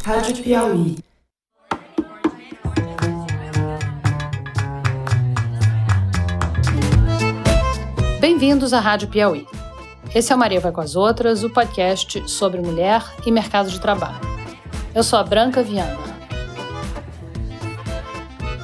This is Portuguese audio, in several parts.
Rádio Piauí. Bem-vindos à Rádio Piauí. Esse é o Maria Vai com as Outras, o podcast sobre mulher e mercado de trabalho. Eu sou a Branca Viana.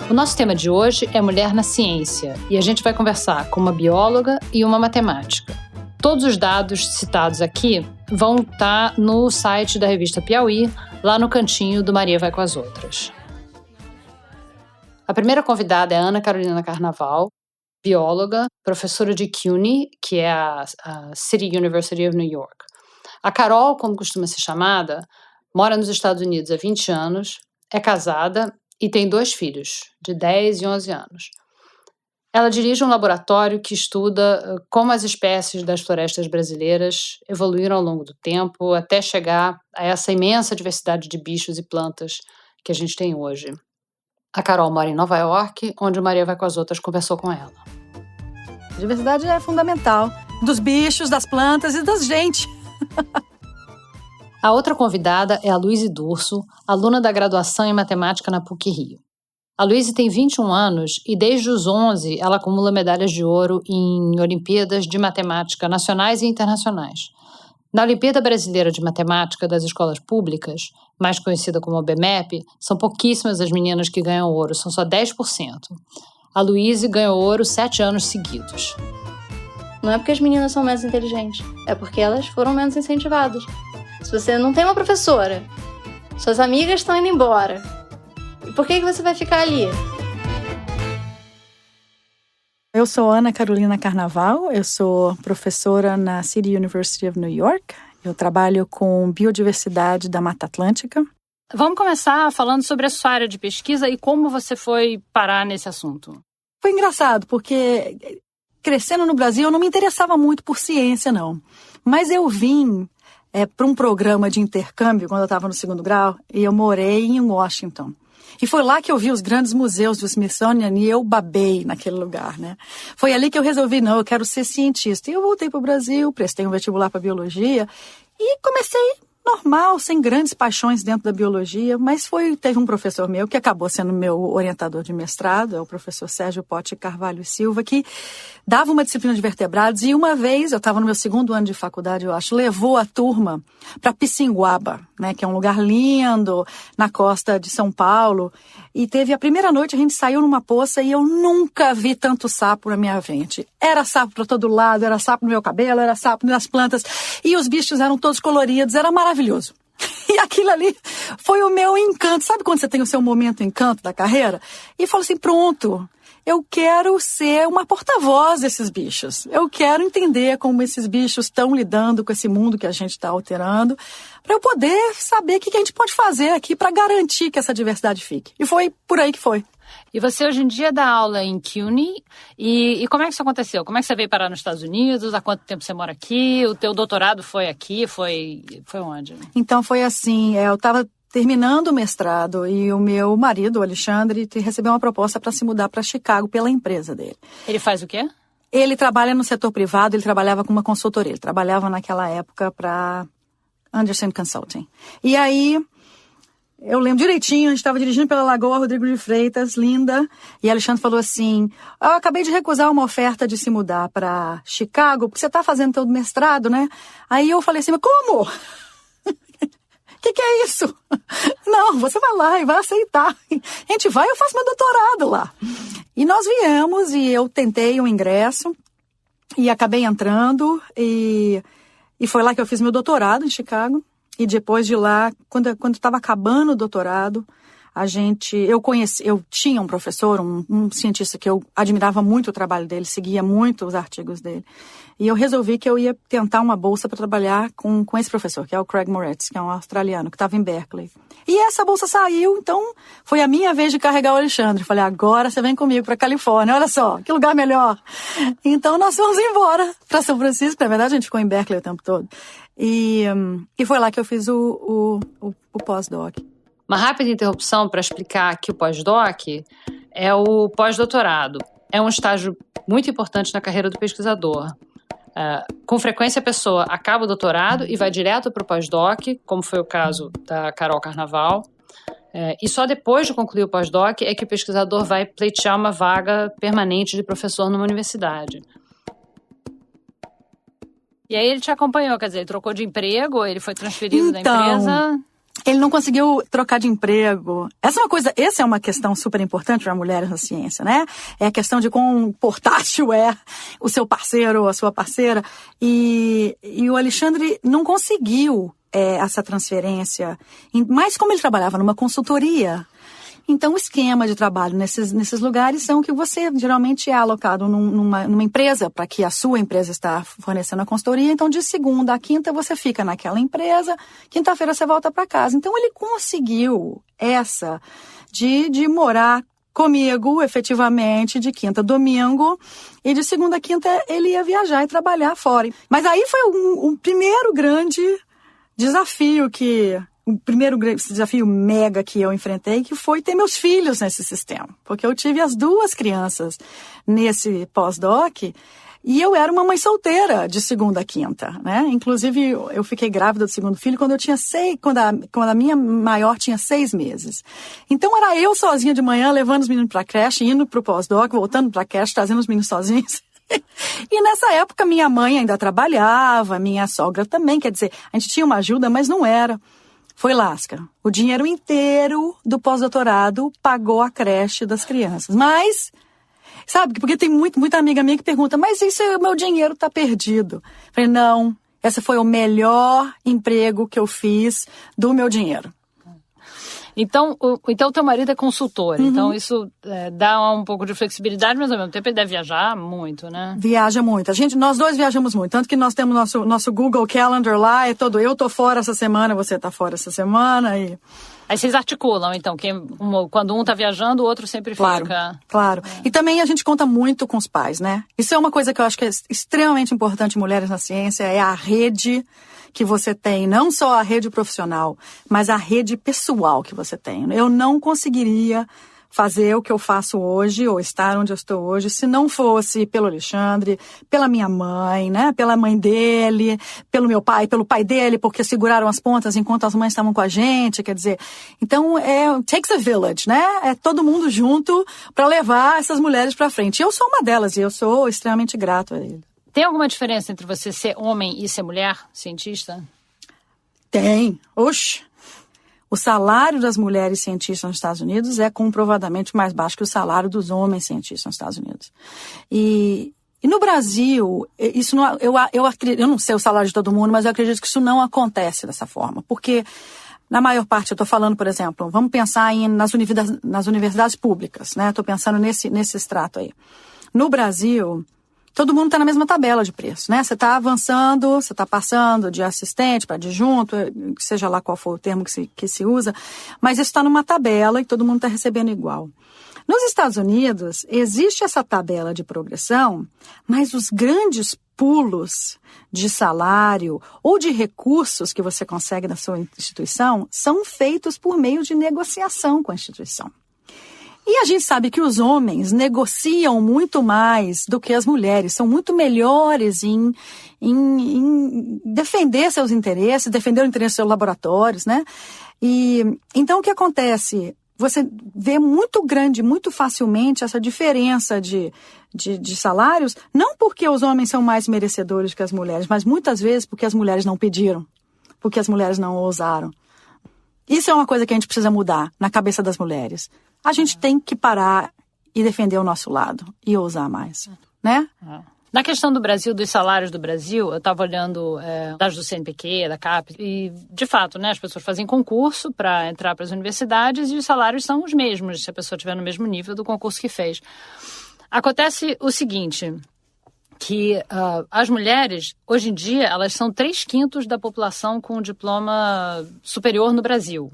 O nosso tema de hoje é mulher na ciência e a gente vai conversar com uma bióloga e uma matemática. Todos os dados citados aqui vão estar no site da revista Piauí, lá no cantinho do Maria Vai com as Outras. A primeira convidada é Ana Carolina Carnaval, bióloga, professora de CUNY, que é a City University of New York. A Carol, como costuma ser chamada, mora nos Estados Unidos há 20 anos, é casada e tem 2 filhos, de 10 e 11 anos. Ela dirige um laboratório que estuda como as espécies das florestas brasileiras evoluíram ao longo do tempo até chegar a essa imensa diversidade de bichos e plantas que a gente tem hoje. A Carol mora em Nova York, onde o Maria Vai com as Outras conversou com ela. A diversidade é fundamental, dos bichos, das plantas e das gente. A outra convidada é a Luíse Durso, aluna da graduação em matemática na PUC-Rio. A Luíse tem 21 anos e desde os 11 ela acumula medalhas de ouro em Olimpíadas de Matemática nacionais e internacionais. Na Olimpíada Brasileira de Matemática das Escolas Públicas, mais conhecida como OBMEP, são pouquíssimas as meninas que ganham ouro, são só 10%. A Luíse ganhou ouro 7 anos seguidos. Não é porque as meninas são menos inteligentes, é porque elas foram menos incentivadas. Se você não tem uma professora, suas amigas estão indo embora, e por que você vai ficar ali? Eu sou Ana Carolina Carnaval, eu sou professora na City University of New York. Eu trabalho com biodiversidade da Mata Atlântica. Vamos começar falando sobre a sua área de pesquisa e como você foi parar nesse assunto. Foi engraçado, porque crescendo no Brasil eu não me interessava muito por ciência, não. Mas eu vim para um programa de intercâmbio quando eu estava no 2º grau e eu morei em Washington. E foi lá que eu vi os grandes museus do Smithsonian e eu babei naquele lugar, né? Foi ali que eu resolvi, não, eu quero ser cientista. E eu voltei para o Brasil, prestei um vestibular para biologia e comecei normal, sem grandes paixões dentro da biologia, mas teve um professor meu que acabou sendo meu orientador de mestrado, é o professor Sérgio Pote Carvalho e Silva, que dava uma disciplina de vertebrados e uma vez, eu estava no meu 2º ano de faculdade, eu acho, levou a turma para Pissinguaba, né, que é um lugar lindo na costa de São Paulo, e teve a primeira noite, a gente saiu numa poça e eu nunca vi tanto sapo na minha frente. Era sapo para todo lado, era sapo no meu cabelo, era sapo nas plantas, e os bichos eram todos coloridos, era maravilhoso. E aquilo ali foi o meu encanto. Sabe quando você tem o seu momento encanto da carreira? E falo assim, pronto, eu quero ser uma porta-voz desses bichos. Eu quero entender como esses bichos estão lidando com esse mundo que a gente está alterando, para eu poder saber o que a gente pode fazer aqui para garantir que essa diversidade fique. E foi por aí que foi. E você hoje em dia dá aula em CUNY, e como é que isso aconteceu? Como é que você veio parar nos Estados Unidos? Há quanto tempo você mora aqui? O teu doutorado foi aqui? Foi onde? Então foi assim, eu estava terminando o mestrado e o meu marido, o Alexandre, recebeu uma proposta para se mudar para Chicago pela empresa dele. Ele faz o quê? Ele trabalha no setor privado, ele trabalhava com uma consultoria, ele trabalhava naquela época para Anderson Consulting. E aí, eu lembro direitinho, a gente estava dirigindo pela Lagoa Rodrigo de Freitas, linda, e Alexandre falou assim, eu acabei de recusar uma oferta de se mudar para Chicago, porque você está fazendo todo o mestrado, né? Aí eu falei assim, mas como? Que é isso? Não, você vai lá e vai aceitar. A gente vai e eu faço meu doutorado lá. E nós viemos e eu tentei um ingresso e acabei entrando e foi lá que eu fiz meu doutorado em Chicago. E depois de lá, quando estava acabando o doutorado, eu tinha um professor, um cientista que eu admirava muito o trabalho dele, seguia muito os artigos dele. E eu resolvi que eu ia tentar uma bolsa para trabalhar com esse professor, que é o Craig Moretz, que é um australiano, que estava em Berkeley. E essa bolsa saiu, então foi a minha vez de carregar o Alexandre. Falei, agora você vem comigo para Califórnia, olha só, que lugar melhor. Então nós fomos embora para São Francisco, na verdade a gente ficou em Berkeley o tempo todo. E foi lá que eu fiz o pós-doc. Uma rápida interrupção para explicar que o pós-doc é o pós-doutorado. É um estágio muito importante na carreira do pesquisador. Com frequência a pessoa acaba o doutorado e vai direto para o pós-doc, como foi o caso da Carol Carnaval. E só depois de concluir o pós-doc é que o pesquisador vai pleitear uma vaga permanente de professor numa universidade. E aí ele te acompanhou, quer dizer, ele trocou de emprego, ele foi transferido da empresa... Ele não conseguiu trocar de emprego. Essa é uma questão super importante para mulheres na ciência, né? É a questão de quão portátil é o seu parceiro ou a sua parceira. E o Alexandre não conseguiu essa transferência. Mas como ele trabalhava numa consultoria, então o esquema de trabalho nesses lugares são que você geralmente é alocado numa empresa para que a sua empresa está fornecendo a consultoria. Então de segunda a quinta você fica naquela empresa, quinta-feira você volta para casa. Então ele conseguiu essa de morar comigo, efetivamente, de quinta a domingo, e de segunda a quinta ele ia viajar e trabalhar fora. Mas aí foi um primeiro grande desafio o primeiro desafio mega que eu enfrentei, que foi ter meus filhos nesse sistema. Porque eu tive as 2 crianças nesse pós-doc e eu era uma mãe solteira de segunda a quinta, né? Inclusive, eu fiquei grávida do segundo filho quando quando a minha maior tinha 6 meses. Então, era eu sozinha de manhã, levando os meninos pra creche, indo pro pós-doc, voltando pra creche, trazendo os meninos sozinhos. E nessa época, minha mãe ainda trabalhava, minha sogra também. Quer dizer, a gente tinha uma ajuda, mas não era. Foi lasca. O dinheiro inteiro do pós-doutorado pagou a creche das crianças. Mas, sabe, porque tem muita amiga minha que pergunta, mas isso, o meu dinheiro tá perdido. Eu falei, não, esse foi o melhor emprego que eu fiz do meu dinheiro. Então, o teu marido é consultor, então isso dá um pouco de flexibilidade, mas ao mesmo tempo ele deve viajar muito, né? Viaja muito. Nós 2 viajamos muito, tanto que nós temos nosso Google Calendar lá, eu tô fora essa semana, você tá fora essa semana e... Aí vocês articulam, então, quando um tá viajando, o outro sempre fica... Claro. E também a gente conta muito com os pais, né? Isso é uma coisa que eu acho que é extremamente importante em Mulheres na Ciência, é a rede que você tem, não só a rede profissional, mas a rede pessoal que você tem. Eu não conseguiria fazer o que eu faço hoje, ou estar onde eu estou hoje, se não fosse pelo Alexandre, pela minha mãe, né? Pela mãe dele, pelo meu pai, pelo pai dele, porque seguraram as pontas enquanto as mães estavam com a gente, quer dizer. Então, takes a village, né? É todo mundo junto para levar essas mulheres para frente. Eu sou uma delas e eu sou extremamente grato a ele. Tem alguma diferença entre você ser homem e ser mulher, cientista? Tem. Oxe! O salário das mulheres cientistas nos Estados Unidos é comprovadamente mais baixo que o salário dos homens cientistas nos Estados Unidos. E no Brasil, isso não, eu não sei o salário de todo mundo, mas eu acredito que isso não acontece dessa forma. Porque, na maior parte, eu estou falando, por exemplo, vamos pensar nas universidades públicas, né? Estou pensando nesse extrato aí. No Brasil... Todo mundo está na mesma tabela de preço, né? Você está avançando, você está passando de assistente para adjunto, seja lá qual for o termo que se usa, mas isso está numa tabela e todo mundo está recebendo igual. Nos Estados Unidos, existe essa tabela de progressão, mas os grandes pulos de salário ou de recursos que você consegue na sua instituição são feitos por meio de negociação com a instituição. E a gente sabe que os homens negociam muito mais do que as mulheres, são muito melhores em defender seus interesses, defender o interesse dos seus laboratórios, né? E então o que acontece? Você vê muito grande, muito facilmente essa diferença de salários, não porque os homens são mais merecedores que as mulheres, mas muitas vezes porque as mulheres não pediram, porque as mulheres não ousaram. Isso é uma coisa que a gente precisa mudar na cabeça das mulheres. A gente tem que parar e defender o nosso lado e ousar mais, né? Na questão do Brasil, dos salários do Brasil, eu estava olhando dados do CNPq, da CAPES, e, de fato, né, as pessoas fazem concurso para entrar para as universidades e os salários são os mesmos, se a pessoa estiver no mesmo nível do concurso que fez. Acontece o seguinte, que as mulheres, hoje em dia, elas são 3/5 da população com diploma superior no Brasil.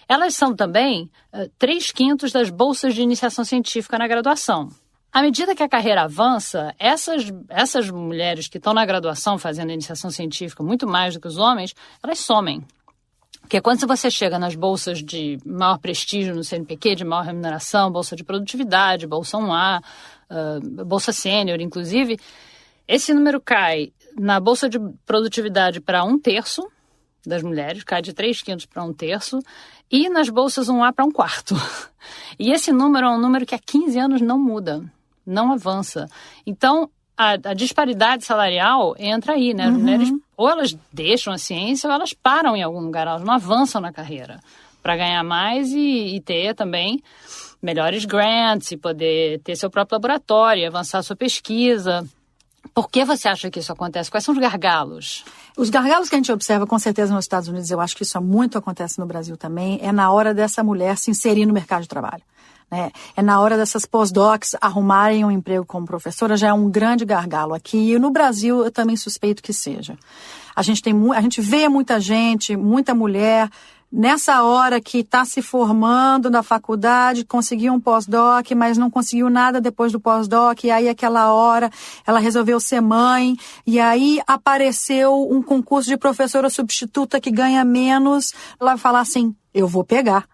Elas são também 3/5 das bolsas de iniciação científica na graduação. À medida que a carreira avança, essas mulheres que estão na graduação fazendo iniciação científica muito mais do que os homens, elas somem. Porque quando você chega nas bolsas de maior prestígio no CNPq, de maior remuneração, bolsa de produtividade, bolsa 1A, bolsa sênior, inclusive, Esse número cai na Bolsa de Produtividade para 1/3 das mulheres, cai de 3/5 para 1/3, e nas bolsas 1A para 1/4. E esse número é um número que há 15 anos não muda, não avança. Então, a disparidade salarial entra aí, né? As mulheres, ou elas deixam a ciência, ou elas param em algum lugar, elas não avançam na carreira para ganhar mais e ter também melhores grants, e poder ter seu próprio laboratório, avançar sua pesquisa. Por que você acha que isso acontece? Quais são os gargalos? Os gargalos que a gente observa, com certeza, nos Estados Unidos, eu acho que isso muito acontece no Brasil também, é na hora dessa mulher se inserir no mercado de trabalho. Né? É na hora dessas pós-docs arrumarem um emprego como professora, já é um grande gargalo aqui. E no Brasil, eu também suspeito que seja. A gente vê muita gente, muita mulher, nessa hora que está se formando na faculdade, conseguiu um pós-doc, mas não conseguiu nada depois do pós-doc, e aí aquela hora ela resolveu ser mãe, e aí apareceu um concurso de professora substituta que ganha menos, ela vai falar assim, eu vou pegar,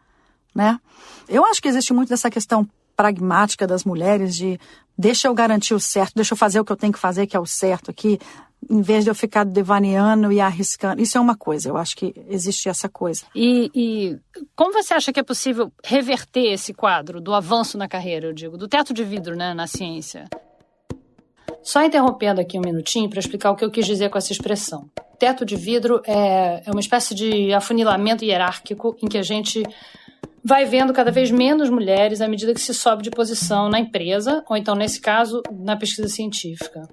né? Eu acho que existe muito dessa questão pragmática das mulheres de deixa eu garantir o certo, deixa eu fazer o que eu tenho que fazer, que é o certo aqui, em vez de eu ficar devaneando e arriscando. Isso é uma coisa, eu acho que existe essa coisa. E como você acha que é possível reverter esse quadro do avanço na carreira, eu digo, do teto de vidro, né, na ciência? Só interrompendo aqui um minutinho para explicar o que eu quis dizer com essa expressão. Teto de vidro é uma espécie de afunilamento hierárquico em que a gente vai vendo cada vez menos mulheres à medida que se sobe de posição na empresa, ou então, nesse caso, na pesquisa científica.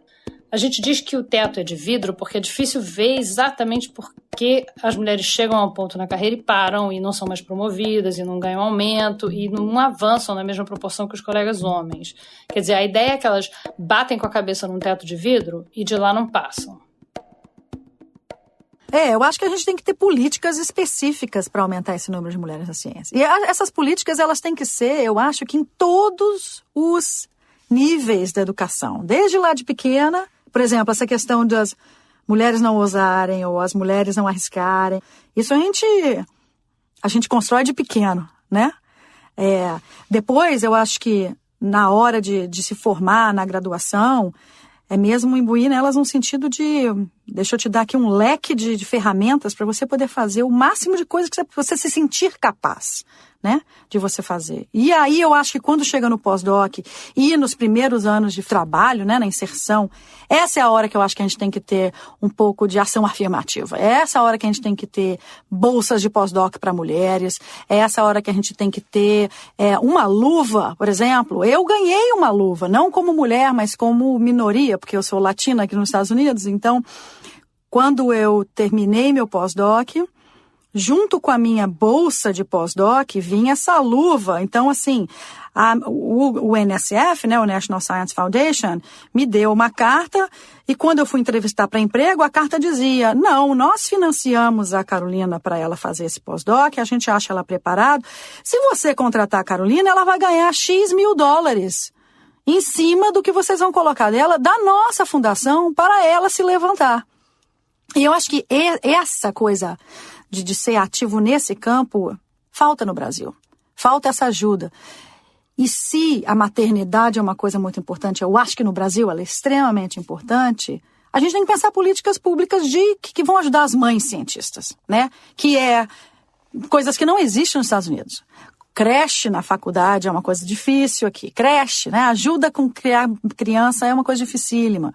A gente diz que o teto é de vidro porque é difícil ver exatamente por que as mulheres chegam a um ponto na carreira e param e não são mais promovidas e não ganham aumento e não avançam na mesma proporção que os colegas homens. Quer dizer, a ideia é que elas batem com a cabeça num teto de vidro e de lá não passam. Eu acho que a gente tem que ter políticas específicas para aumentar esse número de mulheres na ciência. E essas políticas, elas têm que ser, eu acho, que em todos os níveis da educação. Desde lá de pequena, por exemplo, essa questão das mulheres não ousarem ou as mulheres não arriscarem. Isso a gente constrói de pequeno, né? Depois, eu acho que na hora de se formar na graduação, é mesmo imbuir nelas um sentido de, deixa eu te dar aqui um leque de ferramentas para você poder fazer o máximo de coisas que você se sentir capaz, né, de você fazer. E aí eu acho que quando chega no pós-doc e nos primeiros anos de trabalho, né, na inserção, essa é a hora que eu acho que a gente tem que ter um pouco de ação afirmativa. É essa hora que a gente tem que ter bolsas de pós-doc para mulheres, é essa hora que a gente tem que ter uma luva, por exemplo. Eu ganhei uma luva, não como mulher, mas como minoria, porque eu sou latina aqui nos Estados Unidos. Então, quando eu terminei meu pós-doc, junto com a minha bolsa de pós-doc, vinha essa luva. Então, assim, o NSF, né, o National Science Foundation, me deu uma carta e quando eu fui entrevistar para emprego, a carta dizia, não, nós financiamos a Carolina para ela fazer esse pós-doc, a gente acha ela preparada. Se você contratar a Carolina, ela vai ganhar X mil dólares em cima do que vocês vão colocar dela, da nossa fundação, para ela se levantar. E eu acho que essa coisa de ser ativo nesse campo falta no Brasil. Falta essa ajuda. E se a maternidade é uma coisa muito importante, eu acho que no Brasil ela é extremamente importante, a gente tem que pensar políticas públicas que vão ajudar as mães cientistas, né? Que é coisas que não existem nos Estados Unidos. Creche na faculdade é uma coisa difícil aqui. Creche, né? Ajuda com criar criança é uma coisa dificílima.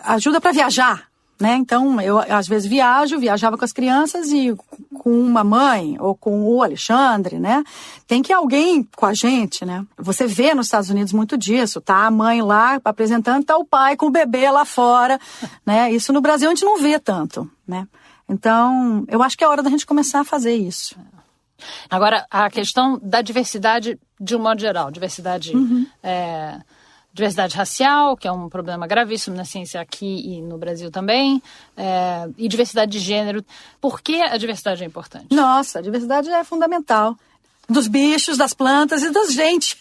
Ajuda para viajar, né? Então, eu às vezes viajava com as crianças e com uma mãe ou com o Alexandre, né? Tem que ir alguém com a gente, né? Você vê nos Estados Unidos muito disso, tá? A mãe lá apresentando, tá o pai com o bebê lá fora, né? Isso no Brasil a gente não vê tanto, né? Então, eu acho que é hora da gente começar a fazer isso. Agora, a questão da diversidade de um modo geral, diversidade racial, que é um problema gravíssimo na ciência aqui e no Brasil também, e diversidade de gênero. Por que a diversidade é importante? Nossa, a diversidade é fundamental. Dos bichos, das plantas e das gente.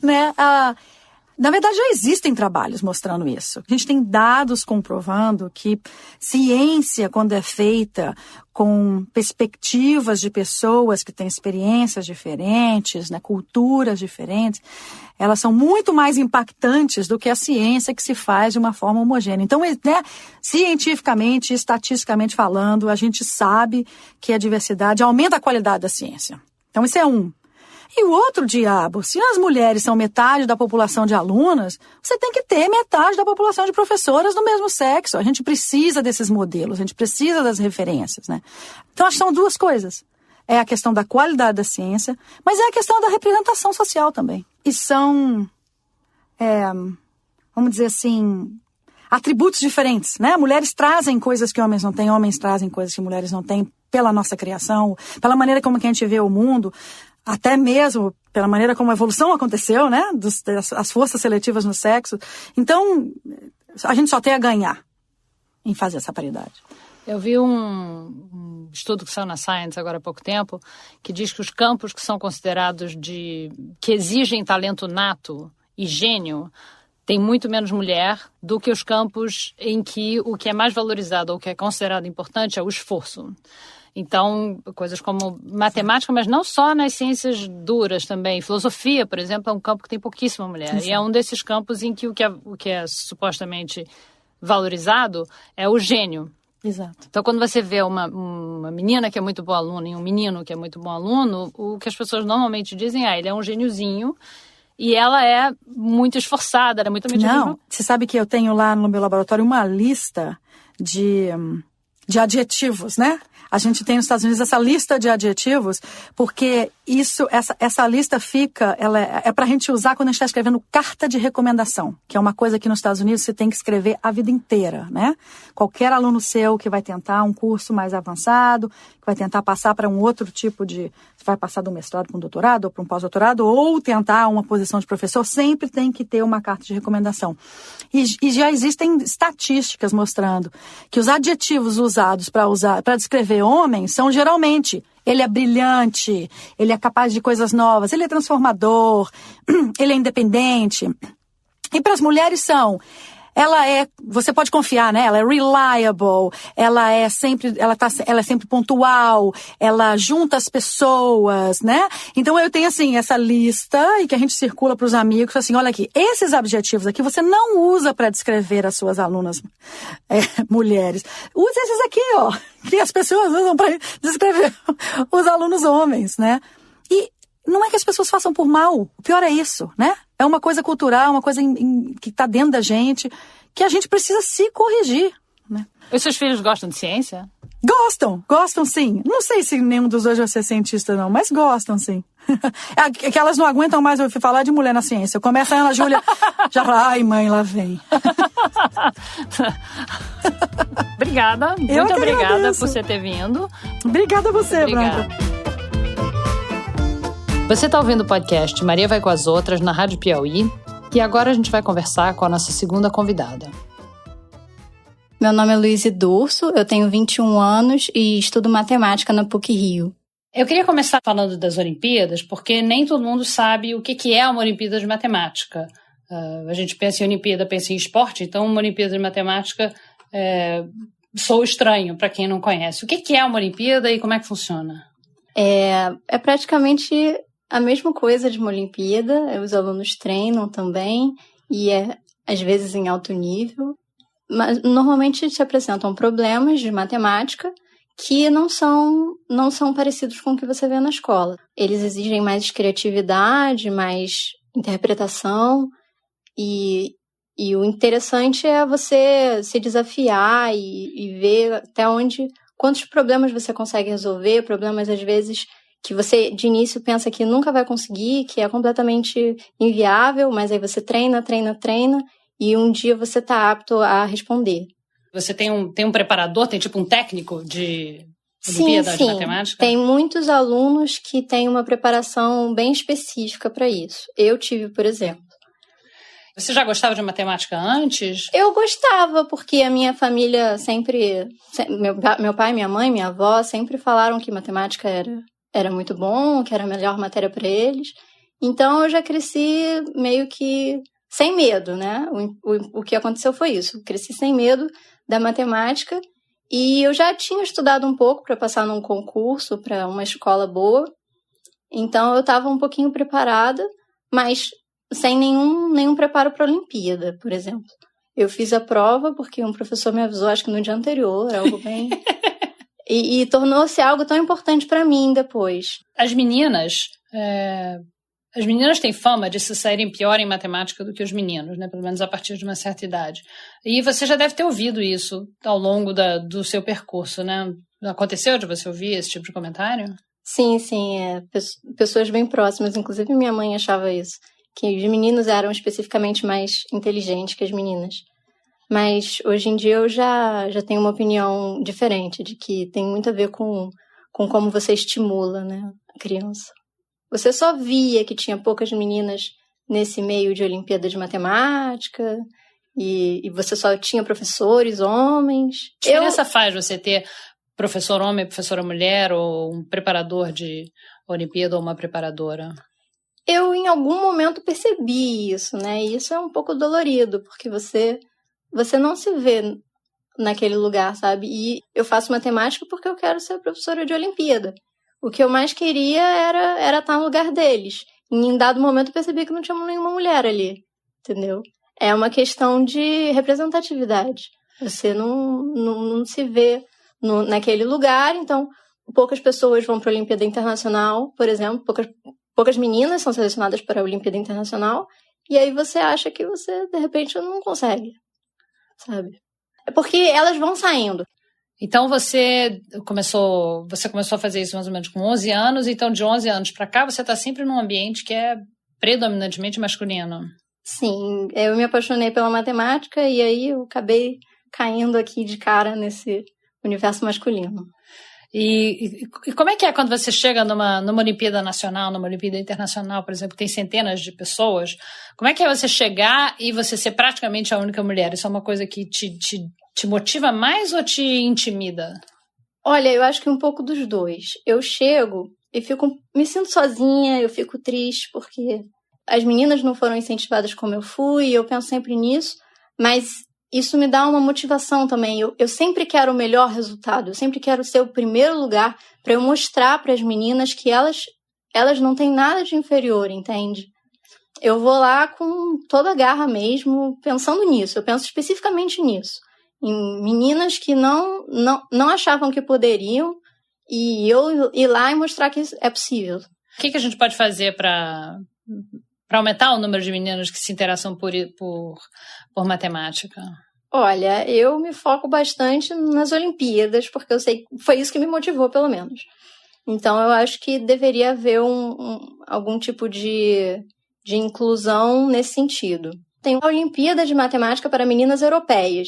Né? Na verdade, já existem trabalhos mostrando isso. A gente tem dados comprovando que ciência, quando é feita com perspectivas de pessoas que têm experiências diferentes, né, culturas diferentes, elas são muito mais impactantes do que a ciência que se faz de uma forma homogênea. Então, né, cientificamente, estatisticamente falando, a gente sabe que a diversidade aumenta a qualidade da ciência. Então, isso é um. E o outro diabo, se as mulheres são metade da população de alunas, você tem que ter metade da população de professoras do mesmo sexo. A gente precisa desses modelos, a gente precisa das referências, né? Então, acho que são duas coisas. É a questão da qualidade da ciência, mas é a questão da representação social também. E são, vamos dizer assim, atributos diferentes, né? Mulheres trazem coisas que homens não têm, homens trazem coisas que mulheres não têm pela nossa criação, pela maneira como que a gente vê o mundo, até mesmo pela maneira como a evolução aconteceu, né? As forças seletivas no sexo. Então, a gente só tem a ganhar em fazer essa paridade. Eu vi um estudo que saiu na Science agora há pouco tempo, que diz que os campos que são considerados que exigem talento nato e gênio, tem muito menos mulher do que os campos em que o que é mais valorizado ou o que é considerado importante é o esforço. Então, coisas como matemática, mas não só nas ciências duras também. Filosofia, por exemplo, é um campo que tem pouquíssima mulher. Exato. E é um desses campos em que o que é supostamente valorizado é o gênio. Exato. Então, quando você vê uma menina que é muito boa aluna e um menino que é muito bom aluno, o que as pessoas normalmente dizem é, ele é um gêniozinho e ela é muito esforçada, ela é muito... Não, você sabe que eu tenho lá no meu laboratório uma lista de adjetivos, né? A gente tem nos Estados Unidos essa lista de adjetivos, porque essa lista ela é pra gente usar quando a gente está escrevendo carta de recomendação, que é uma coisa que nos Estados Unidos você tem que escrever a vida inteira, né? Qualquer aluno seu que vai tentar um curso mais avançado, que vai tentar passar para um outro tipo de... vai passar do mestrado para um doutorado ou para um pós-doutorado, ou tentar uma posição de professor, sempre tem que ter uma carta de recomendação. E já existem estatísticas mostrando que os adjetivos usados para descrever homem são geralmente: ele é brilhante, ele é capaz de coisas novas, ele é transformador, ele é independente. E para as mulheres você pode confiar, né? Ela é reliable, ela é sempre pontual, ela junta as pessoas, né? Então eu tenho assim essa lista e que a gente circula para os amigos, assim, olha aqui, esses adjetivos aqui você não usa para descrever as suas alunas mulheres. Usa esses aqui, ó, que as pessoas usam para descrever os alunos homens, né? E não é que as pessoas façam por mal, o pior é isso, né? É uma coisa cultural, uma coisa que está dentro da gente, que a gente precisa se corrigir, né? Os seus filhos gostam de ciência? Gostam sim. Não sei se nenhum dos dois vai ser cientista não, mas gostam sim. É que elas não aguentam mais ouvir falar de mulher na ciência. Começa a Ana Júlia, já fala, ai mãe, lá vem. Obrigada, muito obrigada por você ter vindo. Obrigada a você, Branca. Você está ouvindo o podcast Maria Vai com as Outras na Rádio Piauí e agora a gente vai conversar com a nossa segunda convidada. Meu nome é Luíse Durso, eu tenho 21 anos e estudo matemática na PUC-Rio. Eu queria começar falando das Olimpíadas, porque nem todo mundo sabe o que é uma Olimpíada de Matemática. A gente pensa em Olimpíada, pensa em esporte, então uma Olimpíada de Matemática sou estranho para quem não conhece. O que é uma Olimpíada e como é que funciona? É praticamente a mesma coisa de uma Olimpíada, os alunos treinam também, e às vezes em alto nível, mas normalmente se apresentam problemas de matemática que não são parecidos com o que você vê na escola. Eles exigem mais criatividade, mais interpretação, e o interessante é você se desafiar e ver até quantos problemas você consegue resolver, problemas às vezes que você de início pensa que nunca vai conseguir, que é completamente inviável, mas aí você treina, e um dia você está apto a responder. Você tem um preparador, tem tipo um técnico de Olimpíada de Matemática? Tem muitos alunos que têm uma preparação bem específica para isso. Eu tive, por exemplo. Você já gostava de matemática antes? Eu gostava, porque a minha família sempre... Meu pai, minha mãe, minha avó sempre falaram que matemática era muito bom, que era a melhor matéria para eles. Então, eu já cresci meio que sem medo, né? O que aconteceu foi isso. Eu cresci sem medo da matemática e eu já tinha estudado um pouco para passar num concurso para uma escola boa. Então, eu estava um pouquinho preparada, mas sem nenhum preparo para a Olimpíada, por exemplo. Eu fiz a prova porque um professor me avisou, acho que no dia anterior, algo bem... e tornou-se algo tão importante para mim depois. As meninas têm fama de se saírem pior em matemática do que os meninos, né? Pelo menos a partir de uma certa idade. E você já deve ter ouvido isso ao longo do seu percurso, né? Aconteceu de você ouvir esse tipo de comentário? Sim. Pessoas bem próximas, inclusive minha mãe achava isso, que os meninos eram especificamente mais inteligentes que as meninas. Mas hoje em dia eu já tenho uma opinião diferente, de que tem muito a ver com como você estimula, né, a criança. Você só via que tinha poucas meninas nesse meio de Olimpíada de Matemática, e você só tinha professores homens. Que diferença faz você ter professor homem, professora mulher, ou um preparador de Olimpíada ou uma preparadora? Eu, em algum momento, percebi isso, né? E isso é um pouco dolorido, porque você não se vê naquele lugar, sabe? E eu faço matemática porque eu quero ser professora de Olimpíada. O que eu mais queria era estar no lugar deles. E em dado momento eu percebi que não tinha nenhuma mulher ali, entendeu? É uma questão de representatividade. Você não se vê naquele lugar, então poucas pessoas vão para a Olimpíada Internacional, por exemplo, poucas meninas são selecionadas para a Olimpíada Internacional, e aí você acha que você, de repente, não consegue, sabe? É porque elas vão saindo. Então você começou a fazer isso mais ou menos com 11 anos, então de 11 anos para cá você está sempre num ambiente que é predominantemente masculino. Sim, eu me apaixonei pela matemática e aí eu acabei caindo aqui de cara nesse universo masculino. E como é que é quando você chega numa Olimpíada Nacional, numa Olimpíada Internacional, por exemplo, que tem centenas de pessoas? Como é que é você chegar e você ser praticamente a única mulher? Isso é uma coisa que te motiva mais ou te intimida? Olha, eu acho que um pouco dos dois. Eu chego e me sinto sozinha, eu fico triste porque as meninas não foram incentivadas como eu fui, eu penso sempre nisso, mas isso me dá uma motivação também. Eu sempre quero o melhor resultado, eu sempre quero ser o primeiro lugar para eu mostrar para as meninas que elas não têm nada de inferior, entende? Eu vou lá com toda a garra mesmo, pensando nisso, eu penso especificamente nisso. Em meninas que não achavam que poderiam, e eu ir lá e mostrar que isso é possível. O que a gente pode fazer para aumentar o número de meninas que se interessam por matemática? Olha, eu me foco bastante nas Olimpíadas, porque eu sei que foi isso que me motivou, pelo menos. Então, eu acho que deveria haver algum tipo de inclusão nesse sentido. Tem a Olimpíada de Matemática para meninas europeias,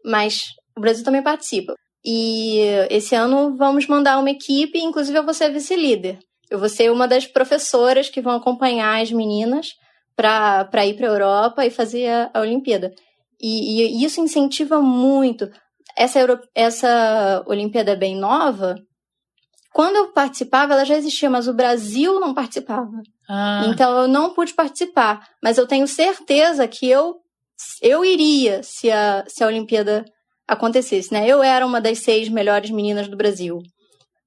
mas o Brasil também participa. E esse ano vamos mandar uma equipe, inclusive eu vou ser vice-líder. Eu vou ser uma das professoras que vão acompanhar as meninas para ir para a Europa e fazer a Olimpíada. E isso incentiva muito. Essa Olimpíada é bem nova. Quando eu participava, ela já existia, mas o Brasil não participava. Então eu não pude participar. Mas eu tenho certeza que eu iria se a Olimpíada acontecesse, né? Eu era uma das 6 melhores meninas do Brasil.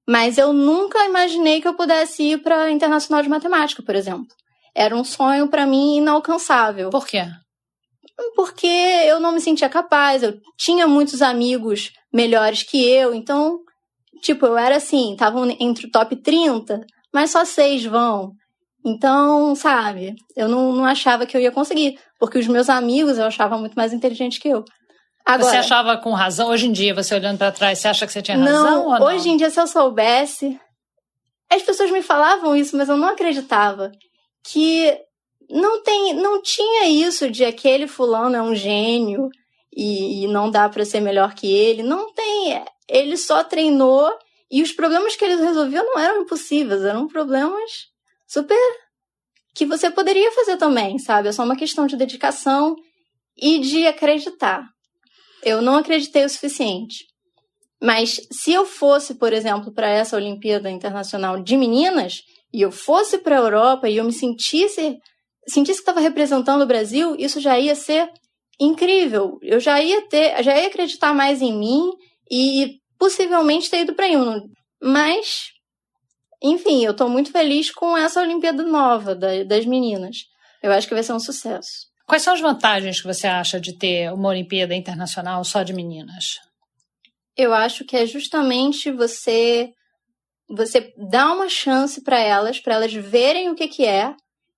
Mas eu nunca imaginei que eu pudesse ir para a Internacional de Matemática, por exemplo. Era um sonho para mim inalcançável. Por quê? Porque eu não me sentia capaz, eu tinha muitos amigos melhores que eu, então, eu era assim, estavam entre o top 30, mas só 6 vão. Então, sabe, eu não achava que eu ia conseguir, porque os meus amigos eu achava muito mais inteligentes que eu. Agora, você achava com razão? Hoje em dia, você olhando para trás, você acha que você tinha razão ou não? Hoje em dia, se eu soubesse... As pessoas me falavam isso, mas eu não acreditava. Que não tinha isso de aquele fulano é um gênio e não dá para ser melhor que ele. Não tem. Ele só treinou e os problemas que ele resolveu não eram impossíveis. Eram problemas super... que você poderia fazer também, sabe? É só uma questão de dedicação e de acreditar. Eu não acreditei o suficiente. Mas se eu fosse, por exemplo, para essa Olimpíada Internacional de Meninas, e eu fosse para a Europa e eu me sentisse sentisse que estava representando o Brasil, isso já ia ser incrível. Eu já ia acreditar mais em mim e possivelmente ter ido para Rio. Mas, enfim, eu estou muito feliz com essa Olimpíada nova das meninas. Eu acho que vai ser um sucesso. Quais são as vantagens que você acha de ter uma Olimpíada Internacional só de meninas? Eu acho que é justamente você dar uma chance para elas verem o que é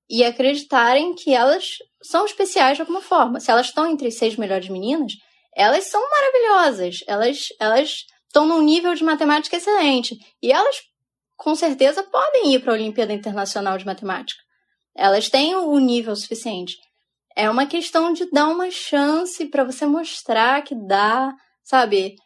e acreditarem que elas são especiais de alguma forma. Se elas estão entre as 6 melhores meninas, elas são maravilhosas. Elas estão num nível de matemática excelente. E elas, com certeza, podem ir para a Olimpíada Internacional de Matemática. Elas têm o nível suficiente. É uma questão de dar uma chance para você mostrar que dá, sabe?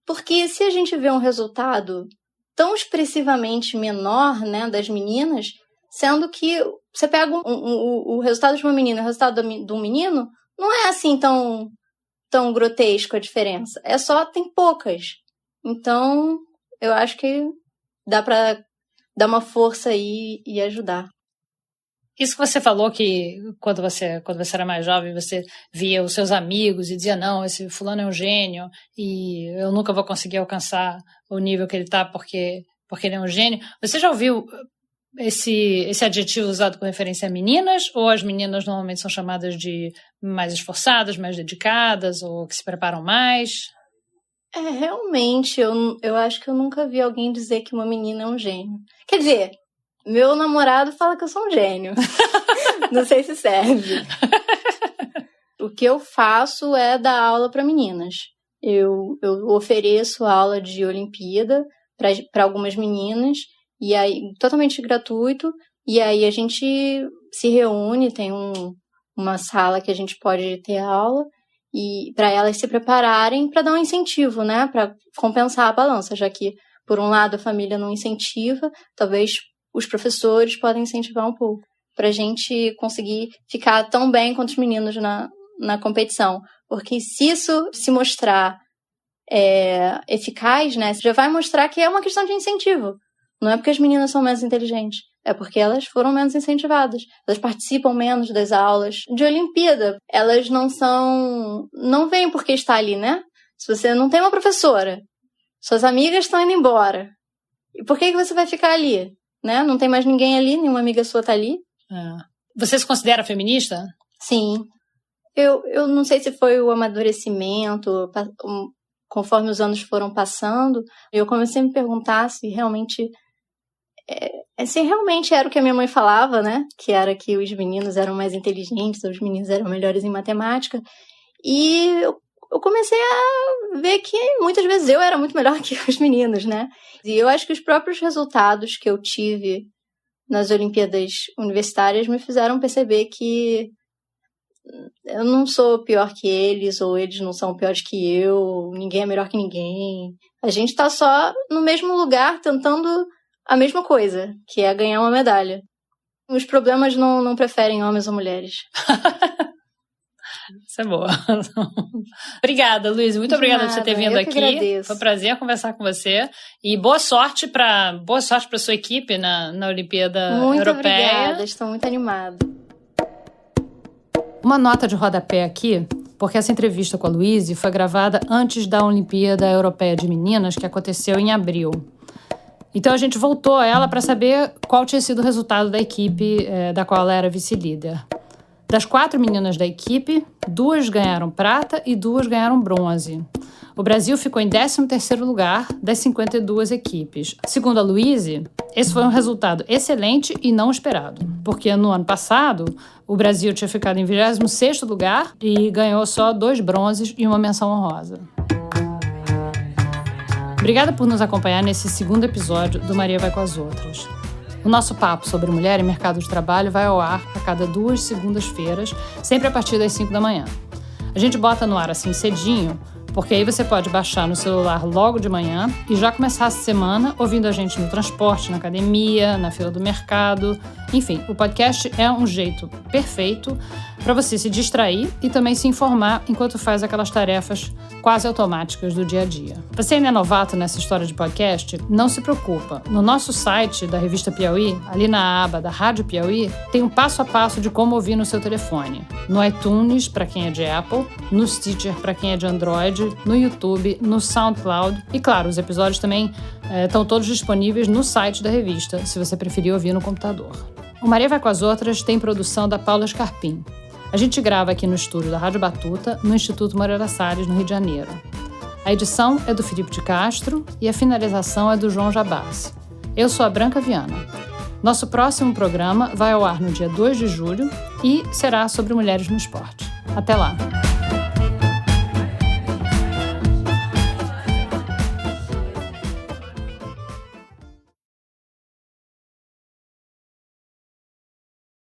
Porque se a gente vê um resultado tão expressivamente menor, né, das meninas, sendo que você pega o resultado de uma menina e o resultado de um menino, não é assim tão grotesco a diferença. É só, tem poucas. Então, eu acho que dá para dar uma força aí e ajudar. Isso que você falou que quando você era mais jovem, você via os seus amigos e dizia, não, esse fulano é um gênio e eu nunca vou conseguir alcançar o nível que ele está porque ele é um gênio. Você já ouviu esse adjetivo usado com referência a meninas, ou as meninas normalmente são chamadas de mais esforçadas, mais dedicadas, ou que se preparam mais? Realmente, eu acho que eu nunca vi alguém dizer que uma menina é um gênio. Quer dizer, meu namorado fala que eu sou um gênio. Não sei se serve. O que eu faço é dar aula para meninas. Eu ofereço aula de Olimpíada para algumas meninas, e aí totalmente gratuito, e aí a gente se reúne, tem uma sala que a gente pode ter aula, e para elas se prepararem para dar um incentivo, né, para compensar a balança, já que, por um lado, a família não incentiva, talvez os professores podem incentivar um pouco, para a gente conseguir ficar tão bem quanto os meninos na competição. Porque se isso se mostrar eficaz, né, já vai mostrar que é uma questão de incentivo. Não é porque as meninas são menos inteligentes, é porque elas foram menos incentivadas. Elas participam menos das aulas de Olimpíada. Elas não vêm porque está ali, né? Se você não tem uma professora, suas amigas estão indo embora, e por que você vai ficar ali? Né? Não tem mais ninguém ali, nenhuma amiga sua está ali. Você se considera feminista? Sim. Eu não sei se foi o amadurecimento, conforme os anos foram passando, eu comecei a me perguntar se realmente era o que a minha mãe falava, né? Que era que os meninos eram mais inteligentes, os meninos eram melhores em matemática. E eu comecei a ver que muitas vezes eu era muito melhor que os meninos, né? E eu acho que os próprios resultados que eu tive nas Olimpíadas Universitárias me fizeram perceber que eu não sou pior que eles, ou eles não são piores que eu, ninguém é melhor que ninguém. A gente tá só no mesmo lugar tentando a mesma coisa, que é ganhar uma medalha. Os problemas não preferem homens ou mulheres. Isso é boa. Obrigada, Luiz. Muito obrigada por você ter vindo aqui. Agradeço. Foi um prazer conversar com você. E boa sorte para sua equipe na Olimpíada Europeia. Muito obrigada, estou muito animada. Uma nota de rodapé aqui, porque essa entrevista com a Luíse foi gravada antes da Olimpíada Europeia de Meninas, que aconteceu em abril. Então a gente voltou a ela para saber qual tinha sido o resultado da equipe da qual ela era vice-líder. Das 4 meninas da equipe, 2 ganharam prata e 2 ganharam bronze. O Brasil ficou em 13º lugar das 52 equipes. Segundo a Luíse, esse foi um resultado excelente e não esperado, porque no ano passado o Brasil tinha ficado em 26º lugar e ganhou só 2 bronzes e uma menção honrosa. Obrigada por nos acompanhar nesse 2º episódio do Maria Vai com as Outras. O nosso papo sobre mulher e mercado de trabalho vai ao ar a cada 2 segundas-feiras, sempre a partir das 5 da manhã. A gente bota no ar assim cedinho, porque aí você pode baixar no celular logo de manhã e já começar a semana ouvindo a gente no transporte, na academia, na fila do mercado. Enfim, o podcast é um jeito perfeito para você se distrair e também se informar enquanto faz aquelas tarefas quase automáticas do dia a dia. Você ainda é novato nessa história de podcast? Não se preocupa. No nosso site da Revista Piauí, ali na aba da Rádio Piauí, tem um passo a passo de como ouvir no seu telefone. No iTunes, para quem é de Apple, no Stitcher, para quem é de Android, no YouTube, no SoundCloud e, claro, os episódios também estão todos disponíveis no site da revista, se você preferir ouvir no computador. O Maria Vai com as Outras tem produção da Paula Scarpim. A gente grava aqui no estúdio da Rádio Batuta, no Instituto Moreira Salles, no Rio de Janeiro. A edição é do Felipe de Castro e a finalização é do João Jabassi. Eu sou a Branca Viana. Nosso próximo programa vai ao ar no dia 2 de julho e será sobre mulheres no esporte. Até lá!